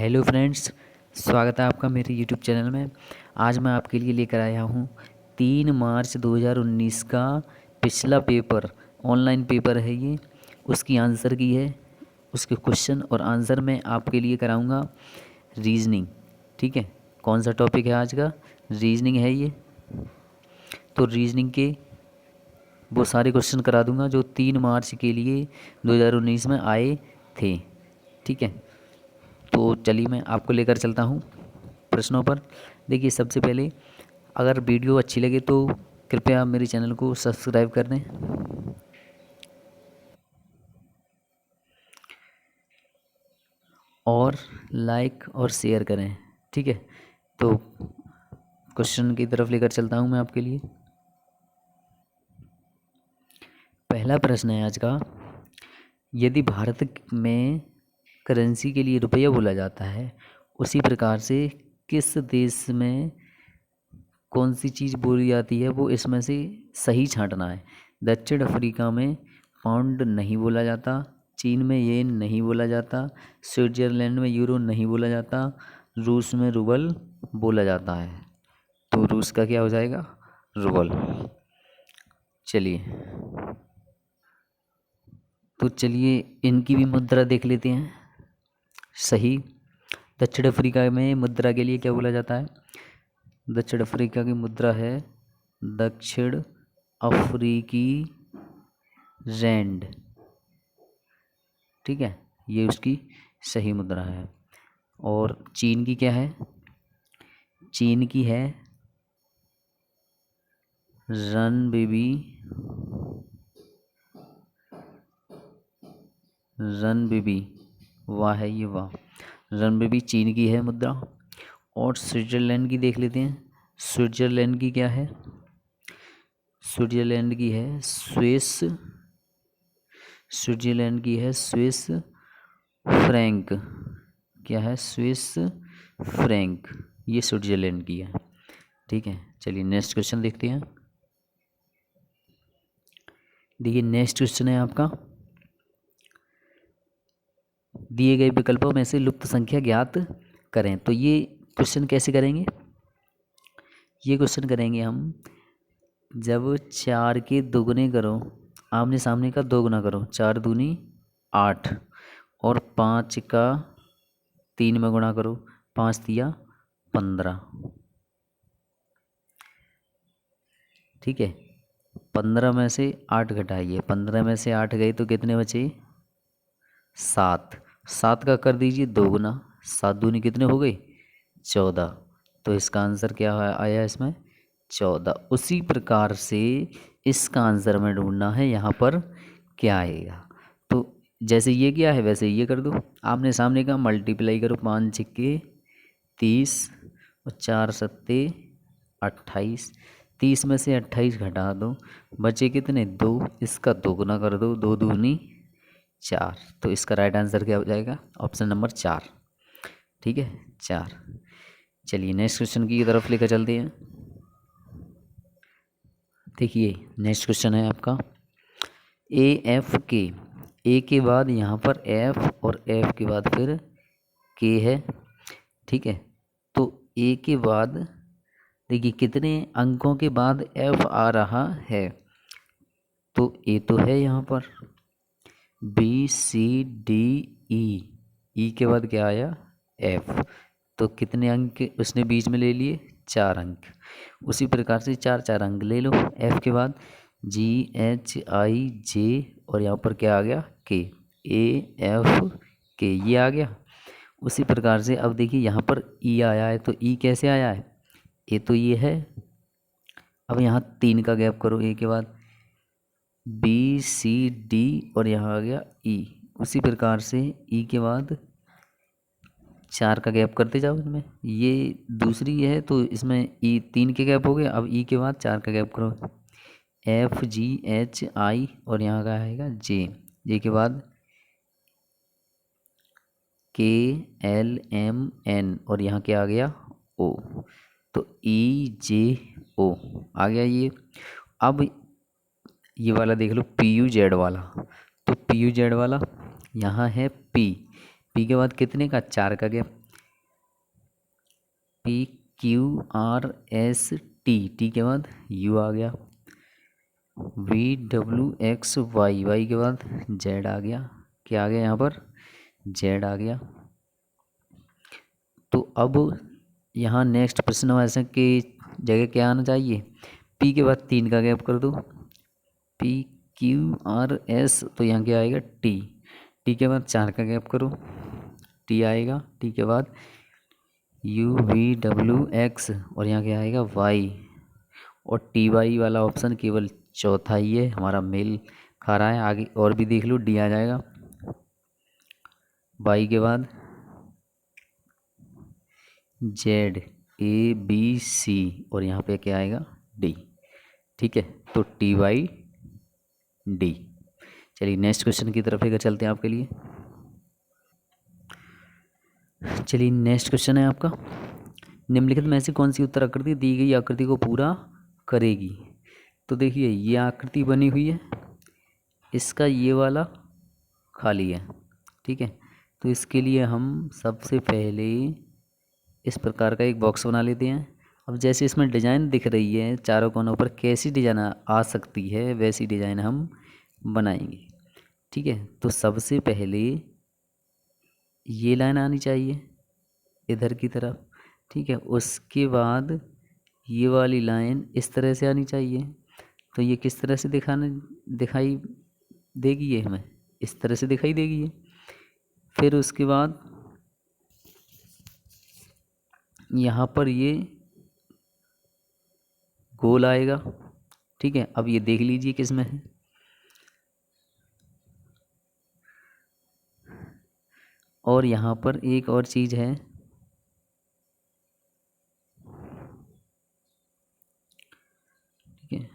Hello friends, स्वागत है आपका मेरे यूट्यूब चैनल में। आज मैं आपके लिए लेकर आया हूँ 3 मार्च 2019 का पिछला पेपर। ऑनलाइन पेपर है ये। उसकी आंसर की है, उसके क्वेश्चन और आंसर मैं आपके लिए कराऊंगा रीजनिंग। ठीक है, कौन सा टॉपिक है आज का? रीजनिंग है ये। तो रीजनिंग के वो सारे क्वेश्चन करा दूंगा जो 3 मार्च के लिए 2019 में आए थे। ठीक है, तो चलिए मैं आपको लेकर चलता हूँ प्रश्नों पर। देखिए, सबसे पहले अगर वीडियो अच्छी लगे तो कृपया मेरे चैनल को सब्सक्राइब कर दें और लाइक और शेयर करें। ठीक है, तो क्वेश्चन की तरफ लेकर चलता हूँ मैं आपके लिए। पहला प्रश्न है आज का, यदि भारत में करेंसी के लिए रुपया बोला जाता है, उसी प्रकार से किस देश में कौन सी चीज़ बोली जाती है, वो इसमें से सही छांटना है। दक्षिण अफ्रीका में पाउंड नहीं बोला जाता, चीन में येन नहीं बोला जाता, स्विट्जरलैंड में यूरो नहीं बोला जाता, रूस में रूबल बोला जाता है। तो रूस का क्या हो जाएगा? रूबल। चलिए, तो चलिए इनकी भी मुद्रा देख लेते हैं। सही। दक्षिण अफ्रीका में मुद्रा के लिए क्या बोला जाता है? दक्षिण अफ्रीका की मुद्रा है दक्षिण अफ्रीकी रैंड। ठीक है, ये उसकी सही मुद्रा है। और चीन की क्या है? चीन की है रनबीबी। रनबीबी, वाह है ये, वाह। रनबीबी चीन की है मुद्रा। और स्विट्जरलैंड की देख लेते हैं। स्विट्जरलैंड की क्या है? स्विट्जरलैंड की है स्विस। स्विट्जरलैंड की है स्विस फ्रैंक। क्या है? Swiss franc. ये स्विट्जरलैंड की है। ठीक है, चलिए नेक्स्ट क्वेश्चन देखते हैं। देखिए, नेक्स्ट क्वेश्चन है आपका, दिए गए विकल्पों में से लुप्त संख्या ज्ञात करें। तो ये क्वेश्चन कैसे करेंगे? ये क्वेश्चन करेंगे हम जब 4 के दोगुने करो, आमने सामने का 2 गुना करो, 4 दूनी 8, और 5 का 3 में गुणा करो, 5 तिया 15। ठीक है, 15 में से 8 घटाइए, 15 में से 8 गए तो कितने बचे? 7। 7 का कर दीजिए 2 गुना, 7 दूनी कितने हो गए? 14। तो इसका आंसर क्या आया इसमें? 14। उसी प्रकार से इसका आंसर में ढूंढना है यहाँ पर क्या आएगा। तो जैसे ये क्या है वैसे ये कर दो, आमने सामने का मल्टीप्लाई करो, 5 छिक्के 30 और 4 सत्ते 28। 30 में से 28 घटा दो, बचे कितने? 2। इसका 2 गुना कर दो, 2 दूनी 4। तो इसका राइट आंसर क्या हो जाएगा? Option number 4। ठीक है, 4। चलिए नेक्स्ट क्वेश्चन की तरफ लेकर चलते हैं। देखिए, नेक्स्ट क्वेश्चन है आपका, ए एफ के। ए के बाद यहाँ पर एफ और एफ के बाद फिर के है। ठीक है, तो ए के बाद देखिए कितने अंकों के बाद एफ आ रहा है। तो ए तो है यहाँ पर, बी सी डी ई, ई के बाद क्या आया? एफ। तो कितने अंक उसने बीच में ले लिए? 4 अंक। उसी प्रकार से 4 4 अंक ले लो एफ के बाद, जी एच आई जे, और यहाँ पर क्या आ गया? के। ए एफ के, ये आ गया। उसी प्रकार से अब देखिए यहाँ पर ई आया है, तो ई कैसे आया है? ए तो ये है। अब यहाँ 3 का गैप करो ए के बाद, बी सी डी, और यहाँ आ गया ई। उसी प्रकार से ई के बाद 4 का गैप करते जाओ इनमें, ये दूसरी है तो इसमें ई 3 के गैप हो गए। अब ई के बाद 4 का गैप करो, एफ जी एच आई, और यहाँ का आएगा जे। जे के बाद के एल एम एन, और यहाँ क्या आ गया? ओ। तो ई जे ओ आ गया ये। अब ये वाला देख लो, पी यू जेड वाला। तो पी यू जेड वाला यहाँ है पी। पी के बाद कितने का? 4 का गैप, PQRST, टी के बाद U आ गया, VWXY, वाई के बाद Z आ गया, क्या आ गया यहाँ पर, Z आ गया। तो अब यहाँ नेक्स्ट प्रश्न ऐसे की जगह क्या आना चाहिए, P के बाद 3 का गैप कर दो, PQRS, तो यहाँ क्या आएगा टी के बाद 4 का गैप करो, टी आएगा, टी के बाद UVWX, और यहाँ क्या आएगा वाई, और TY वाला ऑप्शन केवल चौथा ही है, हमारा मेल खा रहा है। आगे और भी देख लो, डी आ जाएगा, वाई के बाद ZABC, और यहाँ पे क्या आएगा डी। ठीक है, तो TYD। चलिए नेक्स्ट क्वेश्चन की तरफ लेकर चलते हैं आपके लिए। चलिए नेक्स्ट क्वेश्चन है आपका, निम्नलिखित में से कौन सी उत्तर आकृति दी गई आकृति को पूरा करेगी। तो देखिए ये आकृति बनी हुई है, इसका ये वाला खाली है। ठीक है, तो इसके लिए हम सबसे पहले इस प्रकार का एक बॉक्स बना लेते हैं। अब जैसे इसमें डिज़ाइन दिख रही है चारों कोनों पर, कैसी डिज़ाइन आ सकती है वैसी डिज़ाइन हम बनाएंगे। ठीक है, तो सबसे पहले ये लाइन आनी चाहिए इधर की तरफ। ठीक है, उसके बाद ये वाली लाइन इस तरह से आनी चाहिए। तो ये किस तरह से दिखाई देगी, ये हमें इस तरह से दिखाई देगी ये। फिर उसके बाद यहाँ पर ये गोल आएगा। ठीक है, अब ये देख लीजिए किस में है। और यहाँ पर एक और चीज़ है, ठीक है,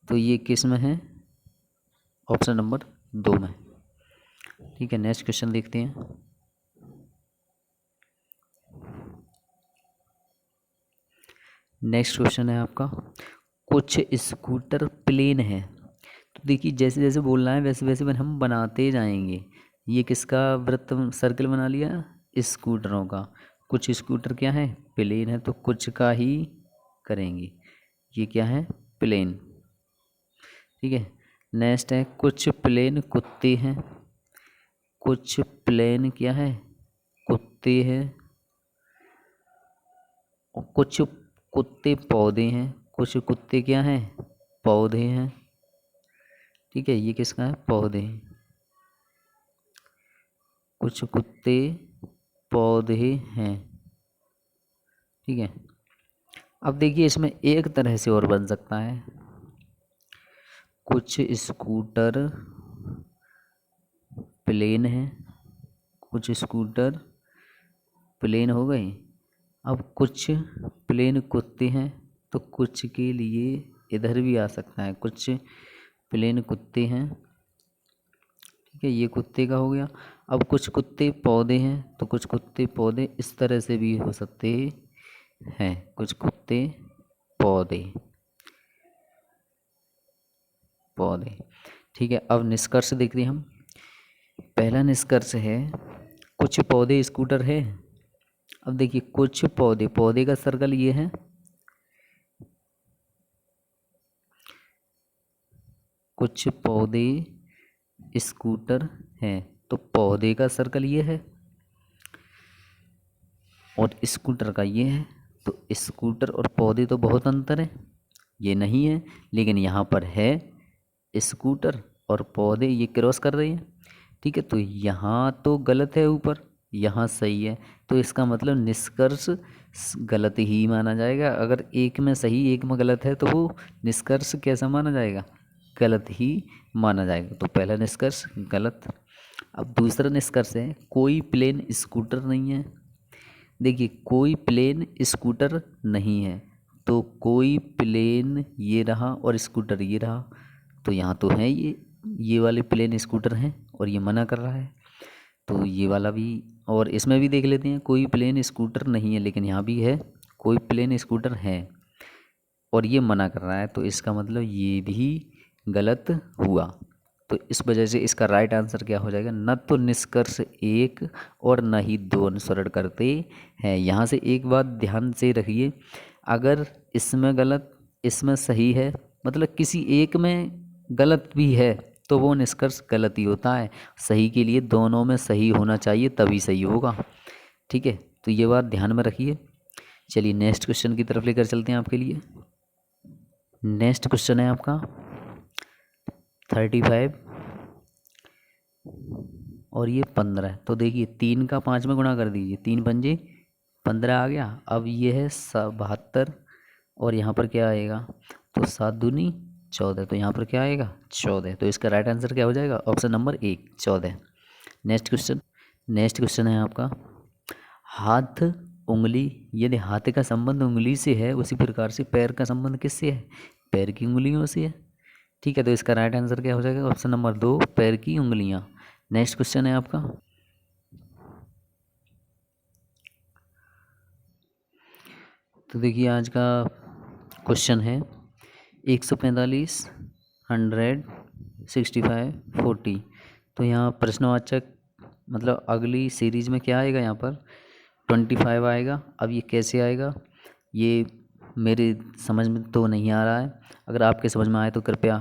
तो ये किस में है, ऑप्शन नंबर 2 में। ठीक है, नेक्स्ट क्वेश्चन देखते हैं। नेक्स्ट क्वेश्चन है आपका, कुछ स्कूटर प्लेन है। तो देखिए जैसे जैसे बोलना है वैसे वैसे हम बनाते जाएंगे। ये किसका वृत्त सर्कल बना लिया, स्कूटरों का। कुछ स्कूटर क्या है, प्लेन है, तो कुछ का ही करेंगे। ये क्या है, प्लेन। ठीक है, नेक्स्ट है, कुछ प्लेन कुत्ते हैं। कुछ प्लेन क्या है, कुत्ते हैं। और कुछ कुत्ते पौधे हैं। कुछ कुत्ते क्या हैं, पौधे हैं। ठीक है, ये किसका है, पौधे हैं। कुछ कुत्ते पौधे हैं। ठीक है, अब देखिए इसमें एक तरह से और बन सकता है, कुछ स्कूटर प्लेन है। कुछ स्कूटर प्लेन हो गए। अब कुछ प्लेन कुत्ते हैं, तो कुछ के लिए इधर भी आ सकता है, कुछ प्लेन कुत्ते हैं। ठीक है, ये कुत्ते का हो गया। अब कुछ कुत्ते पौधे हैं, तो कुछ कुत्ते पौधे इस तरह से भी हो सकते हैं, कुछ कुत्ते पौधे पौधे। ठीक है, अब निष्कर्ष देखते हैं हम। पहला निष्कर्ष है, कुछ पौधे स्कूटर है। अब देखिए कुछ पौधे, पौधे का सर्कल ये है, कुछ पौधे स्कूटर हैं, तो पौधे का सर्कल ये है और स्कूटर का ये है। तो स्कूटर और पौधे तो बहुत अंतर है, ये नहीं है, लेकिन यहाँ पर है स्कूटर और पौधे ये क्रॉस कर रहे हैं। ठीक है, तो यहाँ तो गलत है ऊपर, यहाँ सही है, तो इसका मतलब निष्कर्ष गलत ही माना जाएगा। अगर एक में सही एक में गलत है तो वो निष्कर्ष कैसा माना जाएगा, गलत ही माना जाएगा। तो पहला निष्कर्ष गलत। अब दूसरा निष्कर्ष है, कोई प्लेन स्कूटर नहीं है। देखिए कोई प्लेन स्कूटर नहीं है, तो कोई प्लेन ये रहा और स्कूटर ये रहा, तो यहाँ तो है ये वाले प्लेन स्कूटर हैं और ये मना कर रहा है, तो ये वाला भी। और इसमें भी देख लेते हैं, कोई प्लेन स्कूटर नहीं है, लेकिन यहाँ भी है कोई प्लेन स्कूटर है और ये मना कर रहा है, तो इसका मतलब ये भी गलत हुआ। तो इस वजह से इसका राइट आंसर क्या हो जाएगा, न तो निष्कर्ष एक और न ही दो अनुसरण करते हैं। यहाँ से एक बात ध्यान से रखिए, अगर इसमें गलत इसमें सही है, मतलब किसी एक में गलत भी है तो वो निष्कर्ष गलत ही होता है। सही के लिए दोनों में सही होना चाहिए तभी सही होगा। ठीक है, तो ये बात ध्यान में रखिए। चलिए नेक्स्ट क्वेश्चन की तरफ लेकर चलते हैं आपके लिए। नेक्स्ट क्वेश्चन है आपका 35 और ये 15। तो देखिए 3 का 5 में गुणा कर दीजिए, 3×5 = 15 आ गया। अब ये है 72 और यहाँ पर क्या आएगा, तो 7×2 = 14। तो यहाँ पर क्या आएगा 14। तो इसका राइट आंसर क्या हो जाएगा, ऑप्शन नंबर 1 14। नेक्स्ट क्वेश्चन है आपका, हाथ उंगली, यदि हाथ का संबंध उंगली से है उसी प्रकार से पैर का संबंध किससे है, पैर की उंगलियों से है। ठीक है, तो इसका राइट आंसर क्या हो जाएगा, ऑप्शन नंबर 2 पैर की उंगलियां। नेक्स्ट क्वेश्चन है आपका, तो देखिए आज का क्वेश्चन है 145, 100, 65, 40। तो यहाँ प्रश्नवाचक मतलब अगली सीरीज में क्या आएगा, यहाँ पर 25 आएगा। अब ये कैसे आएगा, ये मेरे समझ में तो नहीं आ रहा है। अगर आपके समझ में आए तो कृपया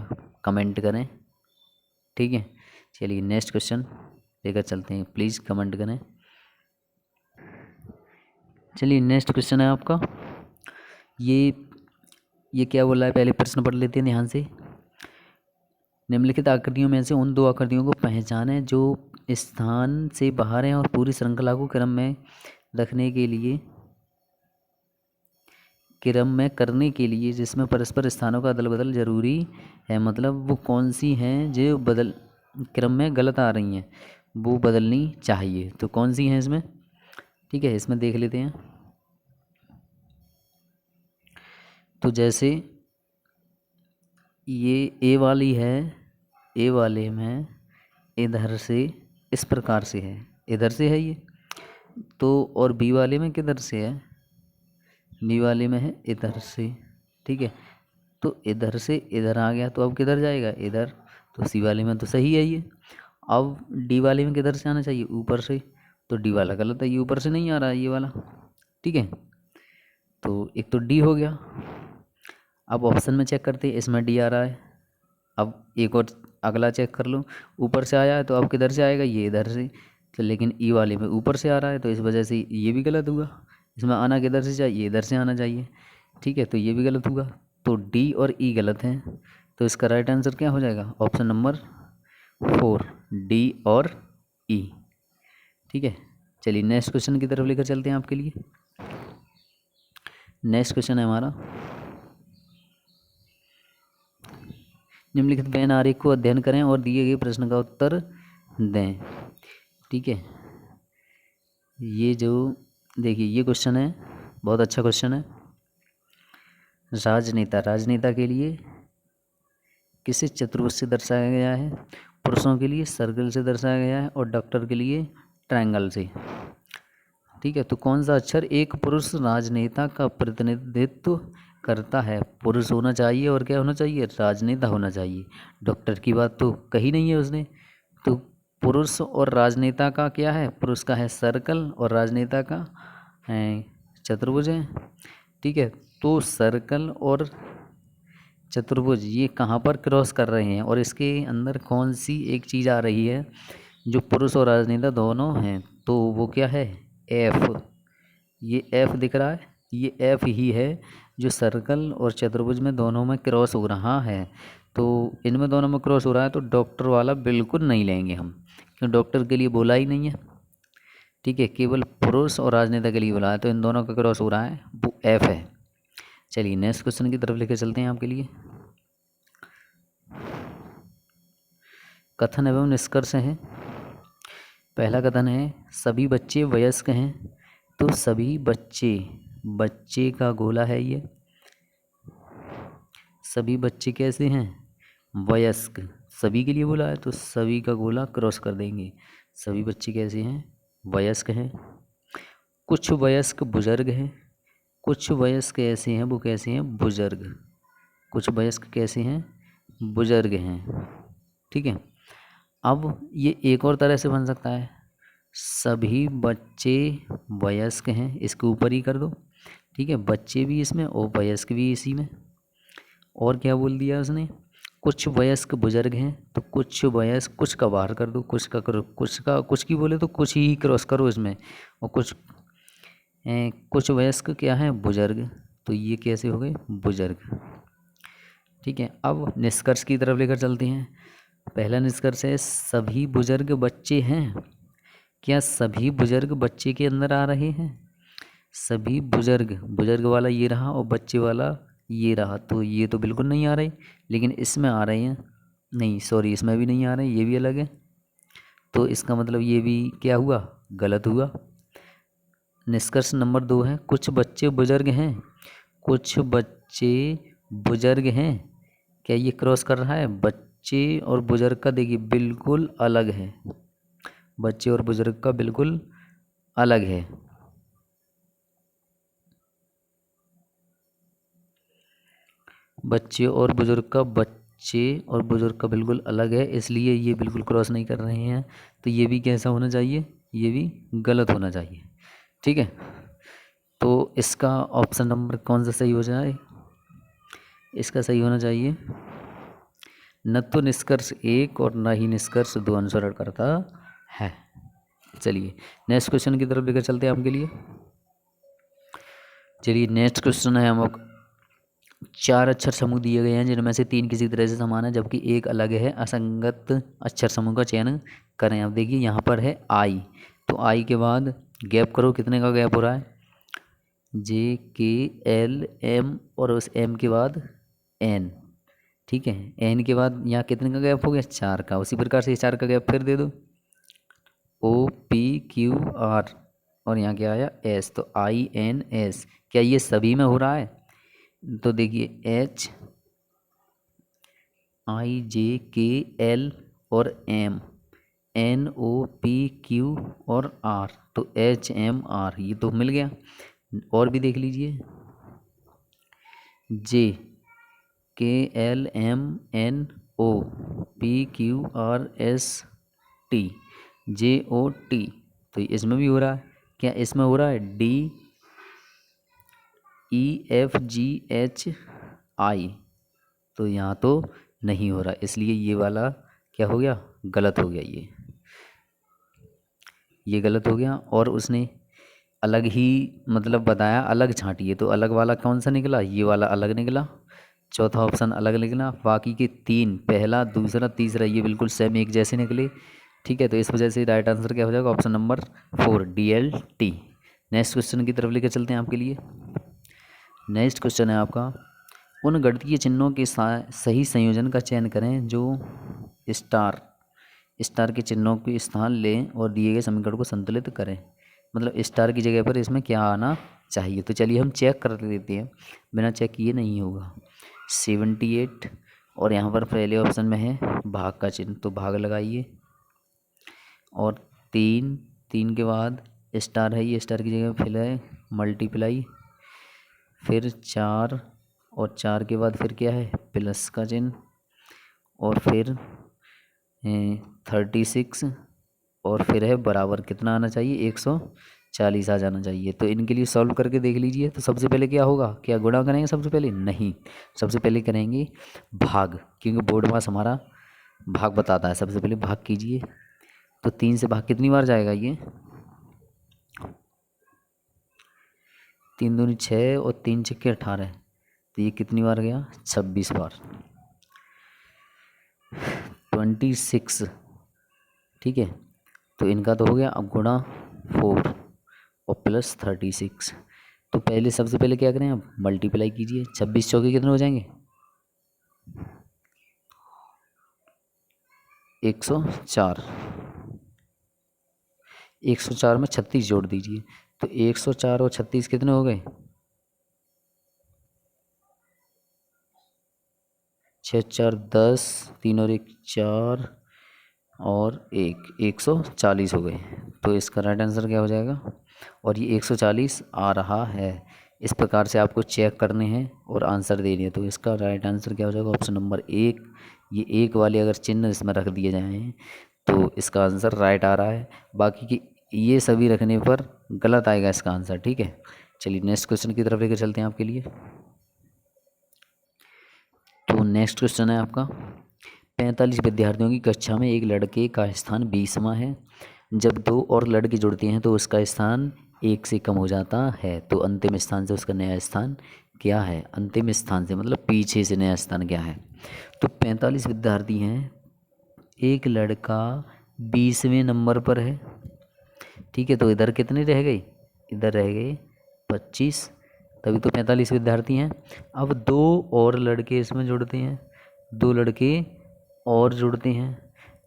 कमेंट करें। ठीक है, चलिए नेक्स्ट क्वेश्चन लेकर चलते हैं, प्लीज़ कमेंट करें। चलिए नेक्स्ट क्वेश्चन है आपका, ये क्या बोला है, पहले प्रश्न पढ़ लेते हैं ध्यान से। निम्नलिखित आकृतियों में से उन 2 आकृतियों को पहचानें जो स्थान से बाहर हैं और पूरी श्रृंखला को क्रम में रखने के लिए करने के लिए जिसमें परस्पर स्थानों का अदल बदल जरूरी है। मतलब वो कौन सी हैं जो बदल क्रम में गलत आ रही हैं, वो बदलनी चाहिए। तो कौन सी हैं इसमें, ठीक है, इसमें देख लेते हैं। तो जैसे ये ए वाली है, ए वाले में इधर से इस प्रकार से है, इधर से है ये तो, और बी वाले में किधर से है, बी वाले में है इधर से। ठीक है, तो इधर से इधर आ गया तो अब किधर जाएगा, इधर। तो सी वाले में तो सही है ये। अब डी वाले में किधर से आना चाहिए, ऊपर से। तो डी वाला गलत है, ये ऊपर से नहीं आ रहा है ये वाला। ठीक है, तो एक तो डी हो गया। अब ऑप्शन में चेक करते हैं, इसमें डी आ रहा है। अब एक और अगला चेक कर लो, ऊपर से आया है तो अब किधर से आएगा, ये इधर से। तो लेकिन ई वाले में ऊपर से आ रहा है तो इस वजह से ये भी गलत हुआ। इसमें आना किधर से चाहिए, इधर से आना चाहिए। ठीक है, तो ये भी गलत हुआ। तो डी और ई गलत हैं। तो इसका राइट आंसर क्या हो जाएगा, ऑप्शन नंबर 4 डी और ई। ठीक है, चलिए नेक्स्ट क्वेश्चन की तरफ लेकर चलते हैं आपके लिए। नेक्स्ट क्वेश्चन है हमारा, निम्नलिखित वेन आरेख को अध्ययन करें और दिए गए प्रश्न का उत्तर दें। ठीक है, ये जो देखिए ये क्वेश्चन है, बहुत अच्छा क्वेश्चन है। राजनेता के लिए किसे चतुर्भुज से दर्शाया गया है, पुरुषों के लिए सर्कल से दर्शाया गया है और डॉक्टर के लिए ट्रायंगल से। ठीक है, तो कौन सा अक्षर एक पुरुष राजनेता का प्रतिनिधित्व करता है, पुरुष होना चाहिए और क्या होना चाहिए, राजनेता होना चाहिए। डॉक्टर की बात तो कही नहीं है उसने। तो पुरुष और राजनेता का क्या है, पुरुष का है सर्कल और राजनेता का है चतुर्भुज है। ठीक है, तो सर्कल और चतुर्भुज ये कहाँ पर क्रॉस कर रहे हैं और इसके अंदर कौन सी एक चीज़ आ रही है जो पुरुष और राजनेता दोनों हैं, तो वो क्या है, एफ। ये एफ दिख रहा है, ये एफ ही है जो सर्कल और चतुर्भुज में दोनों में क्रॉस हो रहा है। तो इनमें दोनों में क्रॉस हो रहा है तो डॉक्टर वाला बिल्कुल नहीं लेंगे हम, क्योंकि डॉक्टर के लिए बोला ही नहीं है। ठीक है, केवल पुरुष और राजनेता के लिए बोला है, तो इन दोनों का क्रॉस हो रहा है, वो एफ है। चलिए नेक्स्ट क्वेश्चन की तरफ लेकर चलते हैं आपके लिए। कथन एवं निष्कर्ष है। पहला कथन है सभी बच्चे वयस्क हैं। तो सभी बच्चे का गोला है ये। सभी बच्चे कैसे हैं, वयस्क। सभी के लिए बोला है तो सभी का गोला क्रॉस कर देंगे। सभी बच्चे कैसे हैं, वयस्क हैं। कुछ वयस्क बुजुर्ग हैं। कुछ वयस्क ऐसे हैं, वो कैसे हैं, बुजुर्ग। कुछ वयस्क कैसे हैं, बुजुर्ग हैं। ठीक है, अब ये एक और तरह से बन सकता है, सभी बच्चे वयस्क हैं, इसके ऊपर ही कर दो। ठीक है, बच्चे भी इसमें और वयस्क भी इसी में। और क्या बोल दिया उसने, कुछ वयस्क बुजुर्ग हैं, तो कुछ वयस्क, कुछ का बाहर कर दो, कुछ का करो, कुछ का कुछ की बोले तो कुछ ही क्रॉस करो इसमें, और कुछ वयस्क क्या है, बुजुर्ग, तो ये कैसे हो गए, बुजुर्ग। ठीक है, अब निष्कर्ष की तरफ लेकर चलते हैं। पहला निष्कर्ष है, सभी बुजुर्ग बच्चे हैं। क्या सभी बुजुर्ग बच्चे के अंदर आ रहे हैं? सभी बुजुर्ग, बुजुर्ग वाला ये रहा और बच्चे वाला ये रहा, तो ये तो बिल्कुल नहीं आ रहे, लेकिन इसमें आ रहे हैं। नहीं सॉरी, इसमें भी नहीं आ रहे, ये भी अलग है, तो इसका मतलब ये भी क्या हुआ, गलत हुआ। निष्कर्ष नंबर 2 है, कुछ बच्चे बुजुर्ग हैं। कुछ बच्चे बुजुर्ग हैं, क्या ये क्रॉस कर रहा है? बच्चे और बुजुर्ग का देखिए बिल्कुल अलग है, बच्चे और बुजुर्ग का बिल्कुल अलग है। बच्चे और बुजुर्ग का बिल्कुल अलग है, इसलिए ये बिल्कुल क्रॉस नहीं कर रहे हैं, तो ये भी कैसा होना चाहिए, ये भी गलत होना चाहिए। ठीक है, तो इसका ऑप्शन नंबर कौन सा सही हो जाए, इसका सही होना चाहिए, न तो निष्कर्ष 1 और न ही निष्कर्ष 2 अनुसरण करता है। चलिए नेक्स्ट क्वेश्चन की तरफ लेकर चलते हैं आपके लिए। चलिए नेक्स्ट क्वेश्चन है, हम 4 अक्षर समूह दिए गए हैं जिनमें से 3 किसी तरह से समान है जबकि एक अलग है, असंगत अक्षर समूह का चयन करें। अब देखिए यहाँ पर है आई, तो आई के बाद गैप करो, कितने का गैप हो रहा है, JKLM और उस M के बाद N। ठीक है, N के बाद यहाँ कितने का गैप हो गया, 4 का। उसी प्रकार से 4 का गैप फिर दे दो, OPQR और यहाँ क्या आया S, तो INS। क्या ये सभी में हो रहा है? तो देखिए HIJKL और M, NOPQ और R, तो HMR, ये तो मिल गया। और भी देख लीजिए, JKLMNOPQRST JOT, तो इसमें भी हो रहा है। क्या इसमें हो रहा है DEFGHI, तो यहाँ तो नहीं हो रहा, इसलिए ये वाला क्या हो गया, गलत हो गया, ये गलत हो गया। और उसने अलग ही मतलब बताया, अलग छांटिए, तो अलग वाला कौन सा निकला, ये वाला अलग निकला, चौथा ऑप्शन अलग निकला। बाकी के 3, पहला दूसरा तीसरा, ये बिल्कुल सेम एक जैसे निकले। ठीक है, तो इस वजह से राइट आंसर क्या हो जाएगा, option number 4 DLT। Next question की तरफ लेकर चलते हैं आपके लिए। नेक्स्ट क्वेश्चन है आपका, उन गणितीय चिन्हों के सही संयोजन का चयन करें जो स्टार के चिन्हों के स्थान लें और दिए गए समीकरण को संतुलित करें। मतलब स्टार की जगह पर इसमें क्या आना चाहिए, तो चलिए हम चेक कर देते हैं, बिना चेक किए नहीं होगा। 78 और यहाँ पर पहले ऑप्शन में है भाग का चिन्ह, तो भाग लगाइए, और 3 के बाद स्टार है, ये स्टार की जगह फिर है मल्टीप्लाई, फिर 4 और 4 के बाद फिर क्या है, प्लस का चिन्ह, और फिर 36 और फिर है बराबर, कितना आना चाहिए, 140 आ जाना चाहिए। तो इनके लिए सॉल्व करके देख लीजिए। तो सबसे पहले क्या होगा, क्या गुणा करेंगे सबसे पहले, नहीं, सबसे पहले करेंगे भाग, क्योंकि बोर्ड पास हमारा भाग बताता है। सबसे पहले भाग कीजिए, तो 3 से भाग कितनी बार जाएगा, ये 3 दूनी 6 और 3 छक्के 18, तो ये कितनी बार गया, 26 बार, 26। ठीक है, तो इनका तो हो गया। अब गुणा 4 और प्लस 36, तो पहले सबसे पहले क्या करें, अब मल्टीप्लाई कीजिए, 26 चौके कितने हो जाएंगे, 104, 104 में 36 जोड़ दीजिए, तो 104 और 36 कितने हो गए, 6 4 10, 3 और 1 4 और 140 हो गए। तो इसका राइट आंसर क्या हो जाएगा, और ये 140 आ रहा है। इस प्रकार से आपको चेक करने हैं और आंसर देने हैं। तो इसका राइट आंसर क्या हो जाएगा, ऑप्शन नंबर 1। ये 1 वाले अगर चिन्ह इसमें रख दिए जाएँ तो इसका आंसर राइट आ रहा है। बाकी की ये सभी रखने पर गलत आएगा इसका आंसर। ठीक है, चलिए नेक्स्ट क्वेश्चन की तरफ लेकर चलते हैं आपके लिए। तो नेक्स्ट क्वेश्चन है आपका, 45 विद्यार्थियों की कक्षा में एक लड़के का स्थान 20वां है। जब दो और लड़के जुड़ते हैं तो उसका स्थान एक से कम हो जाता है, तो अंतिम स्थान से उसका नया स्थान क्या है? अंतिम स्थान से मतलब पीछे से नया स्थान क्या है? तो 45 विद्यार्थी हैं, एक लड़का 20वें नंबर पर है। ठीक है, तो इधर कितने रह गए? इधर रह गए 25, तभी तो 45 विद्यार्थी हैं। अब दो और लड़के इसमें जुड़ते हैं, दो लड़के और जुड़ते हैं।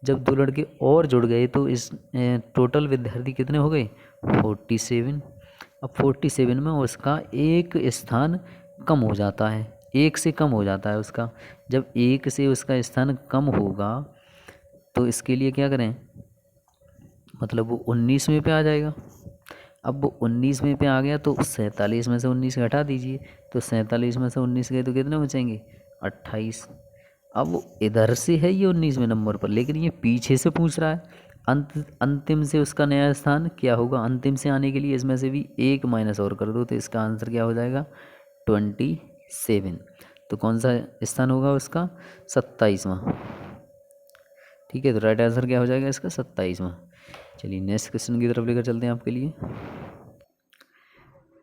जब दो लड़के और जुड़ गए तो इस टोटल विद्यार्थी कितने हो गए? 47। अब 47 में उसका एक स्थान कम हो जाता है, एक से कम हो जाता है उसका। जब एक से उसका स्थान कम होगा तो इसके लिए क्या करें, मतलब वो 19वें पे आ जाएगा। अब वो 19वें पे आ गया तो 47 में से 19 घटा दीजिए, तो 47 में से 19 गए तो कितने बचेंगे? 28। अब वो इधर से है ये 19वें नंबर पर, लेकिन ये पीछे से पूछ रहा है अंतिम से उसका नया स्थान क्या होगा। अंतिम से आने के लिए इसमें से भी एक माइनस और कर दो, तो इसका आंसर क्या हो जाएगा? 27। तो कौन सा स्थान होगा उसका? 27वां। ठीक है, तो राइट आंसर क्या हो जाएगा इसका? 27वां। चलिए नेक्स्ट क्वेश्चन की तरफ लेकर चलते हैं आपके लिए।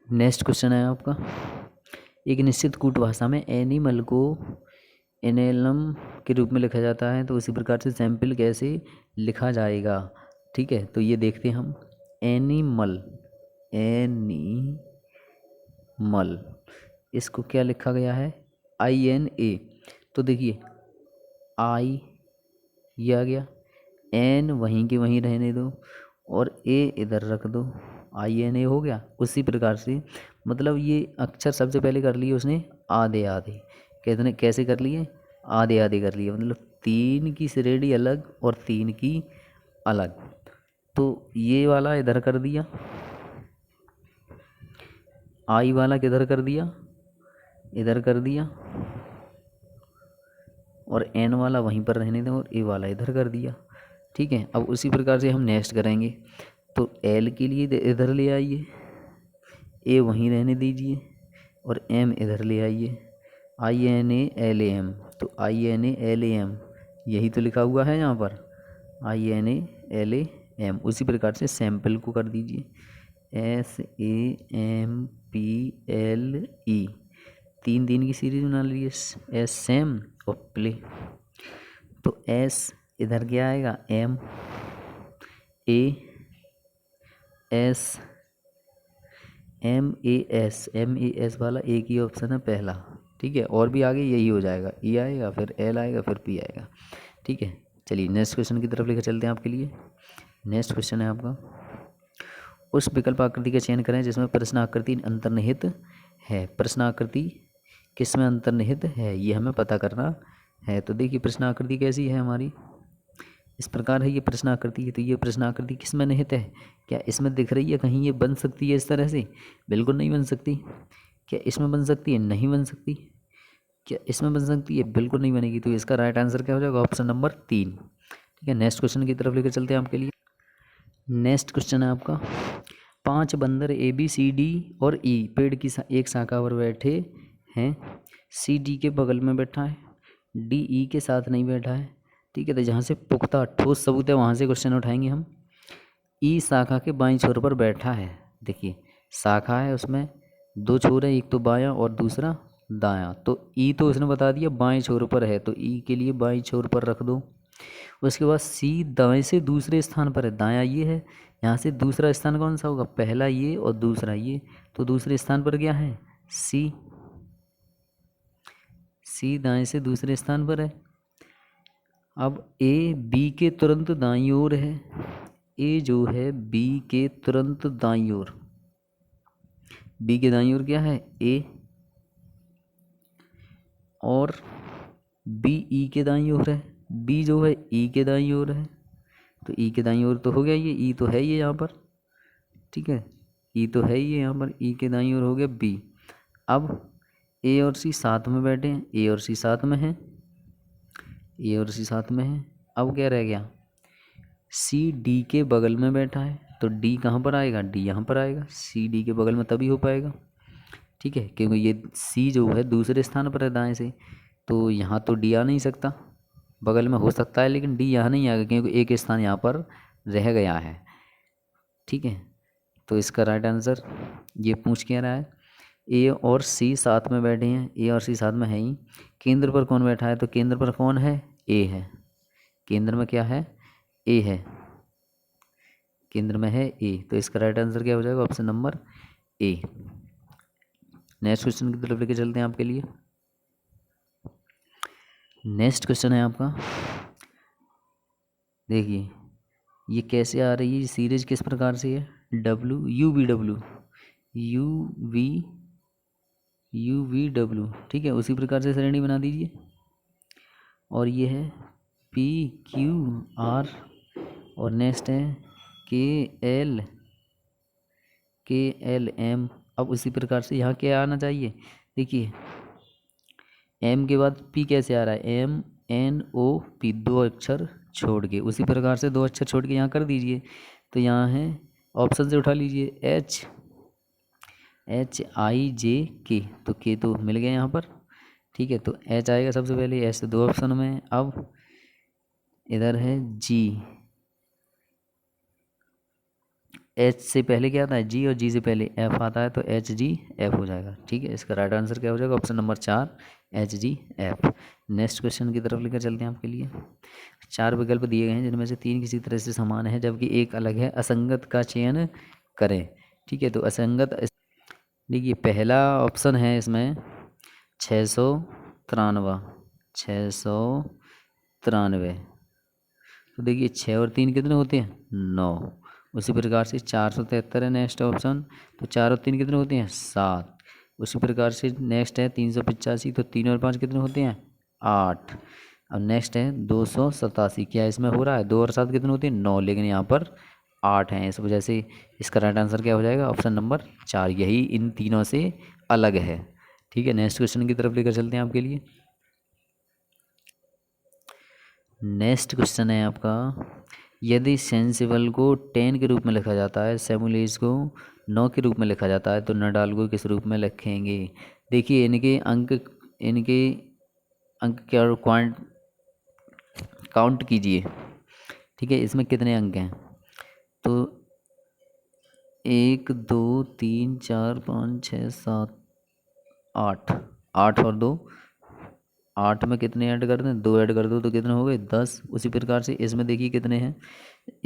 नेक्स्ट क्वेश्चन है आपका, एक निश्चित कूट भाषा में एनिमल को एनेलम के रूप में लिखा जाता है, तो उसी प्रकार से सैंपल कैसे लिखा जाएगा? ठीक है, तो ये देखते हैं हम। एनिमल, एनिमल, इसको क्या लिखा गया है? INA। तो देखिए आई ये आ गया, एन वहीं के वहीं रहने दो और ए इधर रख दो, INA हो गया। उसी प्रकार से मतलब ये अक्षर सबसे पहले कर लिए उसने आधे आधे, कितने कैसे कर लिए? आधे आधे कर लिए, मतलब 3 की श्रेणी अलग और 3 की अलग। तो ये वाला इधर कर दिया, आई वाला किधर कर दिया? इधर कर दिया, और एन वाला वहीं पर रहने दें और ए वाला इधर कर दिया। ठीक है, अब उसी प्रकार से हम नेक्स्ट करेंगे। तो एल के लिए इधर ले आइए, ए वहीं रहने दीजिए और एम इधर ले आइए, INALAM। तो INALAM यही तो लिखा हुआ है यहाँ पर, INALAM। उसी प्रकार से सैंपल को कर दीजिए, SAMPLE। 3 की सीरीज बना लीजिए, एस सेम और प्ले। तो एस इधर क्या आएगा? M, AS, MAS वाला एक ही ऑप्शन है पहला। ठीक है, और भी आगे यही हो जाएगा, E आएगा फिर L आएगा फिर P आएगा। ठीक है, चलिए नेक्स्ट क्वेश्चन की तरफ लेकर चलते हैं आपके लिए। नेक्स्ट क्वेश्चन है आपका, उस विकल्प आकृति का चयन करें जिसमें प्रश्न आकृति अंतर्निहित है। प्रश्न आकृति किस में अंतर्निहित है, ये हमें पता करना है। तो देखिए प्रश्न आकृति कैसी है हमारी, इस प्रकार है ये प्रश्न आकृति है। तो ये प्रश्न आकृति किस में निहित है? क्या इसमें दिख रही है कहीं ये बन सकती है इस तरह से? बिल्कुल नहीं बन सकती। क्या इसमें बन सकती है? नहीं बन सकती। क्या इसमें बन सकती है? बिल्कुल नहीं बनेगी। तो इसका राइट आंसर क्या हो जाएगा? Option number 3। ठीक है, नेक्स्ट क्वेश्चन की तरफ लेकर चलते हैं आपके लिए। नेक्स्ट क्वेश्चन है आपका, 5 बंदर ABCD और E पेड़ की एक शाखा पर बैठे हैं। CD के बगल में बैठा है, DE के साथ नहीं बैठा है। ठीक है, तो जहाँ से पुख्ता ठोस सबूत है वहाँ से क्वेश्चन उठाएंगे हम। E शाखा के बाईं छोर पर बैठा है। देखिए शाखा है, उसमें 2 छोर हैं, एक तो बायां और दूसरा दायां। तो E तो उसने बता दिया बाएं छोर पर है, तो E के लिए बाईं छोर पर रख दो। उसके बाद C दाएं से दूसरे स्थान पर है, दायां ये है, यहाँ से दूसरा स्थान कौन सा होगा? पहला ये और दूसरा ये, तो दूसरे स्थान पर क्या है? C दाएं से दूसरे स्थान पर है। अब A B के तुरंत दाईं ओर है, A जो है B के तुरंत दाईं ओर, B के दाईं ओर क्या है? A, और B E के दाईं ओर है, B जो है E के दाईं ओर है। तो E के दाईं ओर तो हो गया ये, E तो है ये यहाँ पर। ठीक है, E तो है ये यहाँ पर, E के दाईं ओर हो गया B। अब A और C साथ में बैठे हैं, A और C साथ में हैं, A और C साथ में हैं। अब क्या रह गया? सी डी के बगल में बैठा है, तो डी कहाँ पर आएगा, डी यहाँ पर आएगा, सी डी के बगल में तभी हो पाएगा। ठीक है, क्योंकि ये सी जो है दूसरे स्थान पर है दाएं से, तो यहाँ तो डी आ नहीं सकता, बगल में हो सकता है लेकिन डी यहाँ नहीं आएगा क्योंकि एक स्थान यहाँ पर रह गया है। ठीक है, तो इसका राइट आंसर ये पूछ क्या रहा है, ए और सी साथ में बैठे हैं, ए और सी साथ में है ही। केंद्र पर कौन बैठा है, तो केंद्र पर कौन है, ए है। केंद्र में क्या है, ए है, केंद्र में है ए, तो इसका राइट आंसर क्या हो जाएगा, option number A. Next question की तरफ लेके चलते हैं आपके लिए। नेक्स्ट क्वेश्चन है आपका, देखिए ये कैसे आ रही है सीरीज, किस प्रकार से है, W U V W, U V U V W, ठीक है, उसी प्रकार से श्रेणी बना दीजिए। और ये है पी क्यू आर, और नेक्स्ट है के एल एम। अब उसी प्रकार से यहाँ क्या आना चाहिए, देखिए एम के बाद पी कैसे आ रहा है, एम एन ओ पी, दो अक्षर छोड़ के, उसी प्रकार से दो अक्षर छोड़ के यहाँ कर दीजिए। तो यहाँ है ऑप्शन से उठा लीजिए, एच आई जे के, तो के तो मिल गए यहाँ पर। ठीक है, तो एच आएगा सबसे पहले, एच तो दो ऑप्शन में। अब इधर है जी, एच से पहले क्या आता है, जी, और जी से पहले एफ आता है, तो एच जी एफ हो जाएगा। ठीक है, इसका राइट आंसर क्या हो जाएगा, option number 4 H G F. Next question की तरफ लेकर चलते हैं आपके लिए। 4 विकल्प दिए गए हैं जिनमें से 3 किसी तरह से समान है जबकि एक अलग है, असंगत का चयन करें। ठीक है, तो असंगत, देखिए पहला ऑप्शन है इसमें 693, 693, तो देखिए 6 और 3 कितने होते हैं, 9। उसी प्रकार से 473 है नेक्स्ट ऑप्शन, तो 4 और 3 कितने होते हैं, 7। उसी प्रकार से नेक्स्ट है 385, तो 3 और 5 कितने होते हैं, 8। अब नेक्स्ट है 287, क्या इसमें हो रहा है, 2 और 7 कितने होते हैं, 9, लेकिन यहाँ पर 8 हैं, इस वजह से इसका राइट आंसर क्या हो जाएगा, ऑप्शन नंबर 4, यही इन तीनों से अलग है। ठीक है, नेक्स्ट क्वेश्चन की तरफ लेकर चलते हैं आपके लिए। नेक्स्ट क्वेश्चन है आपका, यदि सेंसिबल को 10 के रूप में लिखा जाता है, सेमुलेस को 9 के रूप में लिखा जाता है, तो नडाल को किस रूप में लिखेंगे। देखिए इनके अंक क्या, काउंट कीजिए। ठीक है, इसमें कितने अंक हैं, तो 1 2 3 4 5 6 7 8, 8 और 2, 8 में कितने ऐड कर दें, 2 ऐड कर दो तो कितने हो गए, 10। उसी प्रकार से इसमें देखिए कितने हैं,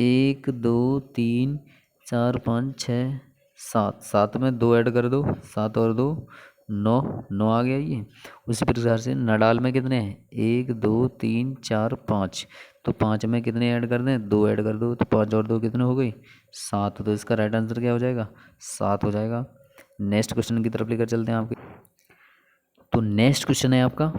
1 2 3 4 5 6 7, 7 में 2 ऐड कर दो, 7 और 2 9, 9 आ गया ये। उसी प्रकार से नडाल में कितने हैं, 1 2 3 4 5, तो 5 में कितने ऐड कर दें, 2 ऐड कर दो, तो 5 और 2 कितने हो गई, 7। तो इसका राइट आंसर क्या हो जाएगा, 7 हो जाएगा। नेक्स्ट क्वेश्चन की तरफ लेकर चलते हैं आपके। तो नेक्स्ट क्वेश्चन है आपका,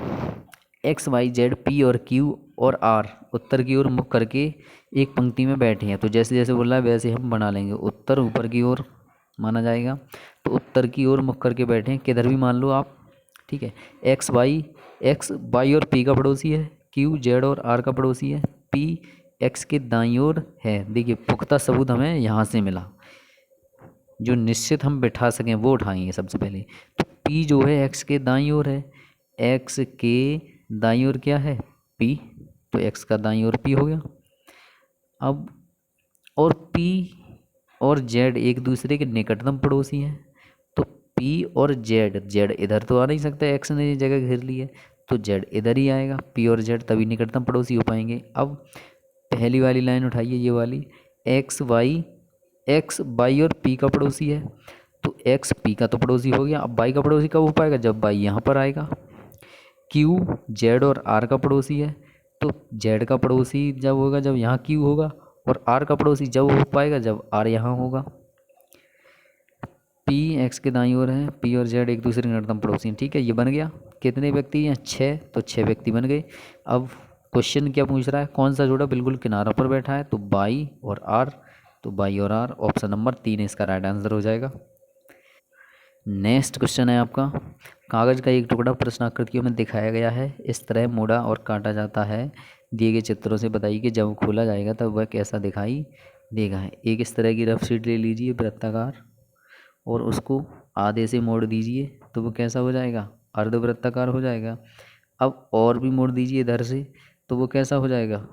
एक्स वाई जेड पी और क्यू और आर उत्तर की ओर मुख करके एक पंक्ति में बैठे हैं, तो जैसे जैसे बोल रहा है वैसे हम बना लेंगे। उत्तर ऊपर की ओर माना जाएगा, तो उत्तर की ओर मुख करके बैठे हैं, किधर भी मान लो आप। ठीक है, एक्स वाई और पी का पड़ोसी है, क्यू जेड और आर का पड़ोसी है, पी एक्स के दाईं ओर है। देखिए पुख्ता सबूत हमें यहाँ से मिला, जो निश्चित हम बैठा सकें वो उठाएंगे सबसे पहले। तो पी जो है एक्स के दाईं ओर है, एक्स के दाईं ओर क्या है, पी, तो एक्स का दाईं ओर पी हो गया। अब और पी और जेड एक दूसरे के निकटतम पड़ोसी हैं, तो पी और जेड, जेड इधर तो आ नहीं सकता, एक्स ने जगह घेर ली है, तो जेड इधर ही आएगा, पी और जेड तभी निकटतम पड़ोसी हो पाएंगे। अब पहली वाली लाइन उठाइए, ये वाली, एक्स वाई और पी का पड़ोसी है, तो एक्स पी का तो पड़ोसी हो गया। अब वाई का पड़ोसी कब हो पाएगा, जब वाई यहाँ पर आएगा। क्यू जेड और आर का पड़ोसी है, तो जेड का पड़ोसी जब होगा जब यहाँ क्यू होगा, और आर का पड़ोसी जब हो पाएगा जब आर यहाँ होगा। पी एक्स के दाईं ओर है, पी और जेड एक दूसरे के निकटतम पड़ोसी हैं। ठीक है, ये बन गया। कितने व्यक्ति हैं, 6, तो 6 व्यक्ति बन गए। अब क्वेश्चन क्या पूछ रहा है, कौन सा जोड़ा बिल्कुल किनारों पर बैठा है, तो बाई और आर, तो बाई और आर, ऑप्शन नंबर 3 इसका राइट आंसर हो जाएगा। नेक्स्ट क्वेश्चन है आपका, कागज का एक टुकड़ा प्रश्नाकृतियों में दिखाया गया है, इस तरह मोड़ा और काटा जाता है, दिए गए चित्रों से बताइए कि जब खोला जाएगा तब वह कैसा दिखाई देगा। एक इस तरह की रफ शीट ले लीजिए वृत्ताकार, और उसको आधे से मोड़ दीजिए तो वो कैसा हो जाएगा, अर्धवृत्ताकार हो जाएगा। अब और भी मोड़ दीजिए इधर से तो वो कैसा हो जाएगा,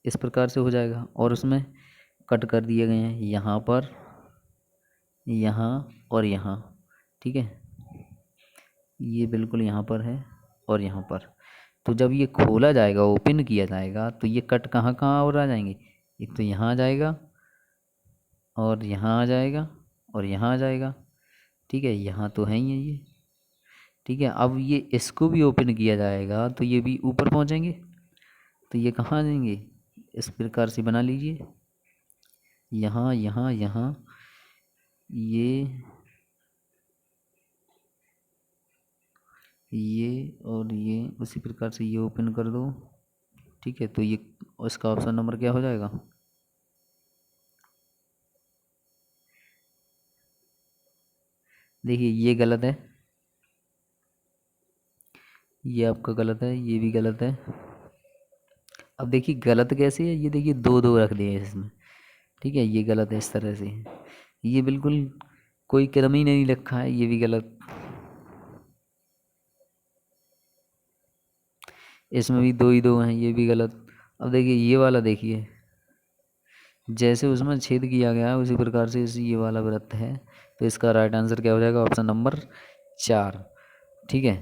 इस प्रकार से हो जाएगा। और उसमें कट कर दिए गए हैं यहाँ पर, यहाँ और यहाँ, ठीक है, ये बिल्कुल यहाँ पर है और यहाँ पर। तो जब ये खोला जाएगा, ओपन किया जाएगा, तो ये कट कहाँ कहाँ और आ जाएंगे, एक तो यहाँ आ जाएगा और यहाँ आ जाएगा और यहाँ आ जाएगा, ठीक है, यहाँ तो है ही है ये, ठीक है। अब ये इसको भी ओपन किया जाएगा तो ये भी ऊपर पहुँचेंगे, तो ये कहाँ आ जाएंगे, इस प्रकार से बना लीजिए, यहाँ यहाँ यहाँ, ये और ये उसी प्रकार से ये ओपन कर दो, ठीक है। तो ये उसका ऑप्शन नंबर क्या हो जाएगा, देखिए ये गलत है, ये आपका गलत है, ये भी गलत है। अब देखिए गलत कैसे है, ये देखिए दो दो रख दिए इसमें, ठीक है, ये गलत है इस तरह से, ये बिल्कुल कोई क्रम ही नहीं रखा है, ये भी गलत, इसमें भी दो ही दो हैं, ये भी गलत। अब देखिए ये वाला देखिए, जैसे उसमें छेद किया गया है उसी प्रकार से इस ये वाला वृत्त है, तो इसका राइट आंसर क्या हो जाएगा, ऑप्शन नंबर 4, ठीक है।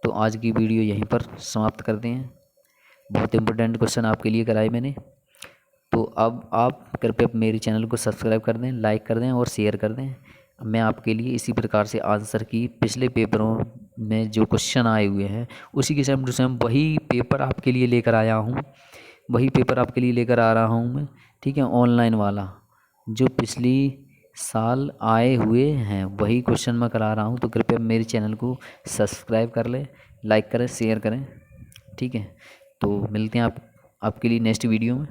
तो आज की वीडियो यहीं पर समाप्त करते हैं। बहुत इंपॉर्टेंट क्वेश्चन आपके लिए कराए मैंने। तो अब आप कृपया मेरे चैनल को सब्सक्राइब कर दें, लाइक कर दें और शेयर कर दें। मैं आपके लिए इसी प्रकार से आंसर की पिछले पेपरों में जो क्वेश्चन आए हुए हैं उसी के सेम टू सेम वही पेपर आपके लिए लेकर आया हूँ, वही पेपर आपके लिए लेकर आ रहा हूँ मैं, ठीक है। ऑनलाइन वाला जो पिछली साल आए हुए हैं वही क्वेश्चन मैं करा रहा हूँ। तो कृपया मेरे चैनल को सब्सक्राइब कर लें, लाइक करें, शेयर करें, ठीक है। तो मिलते हैं आपके लिए नेक्स्ट वीडियो में।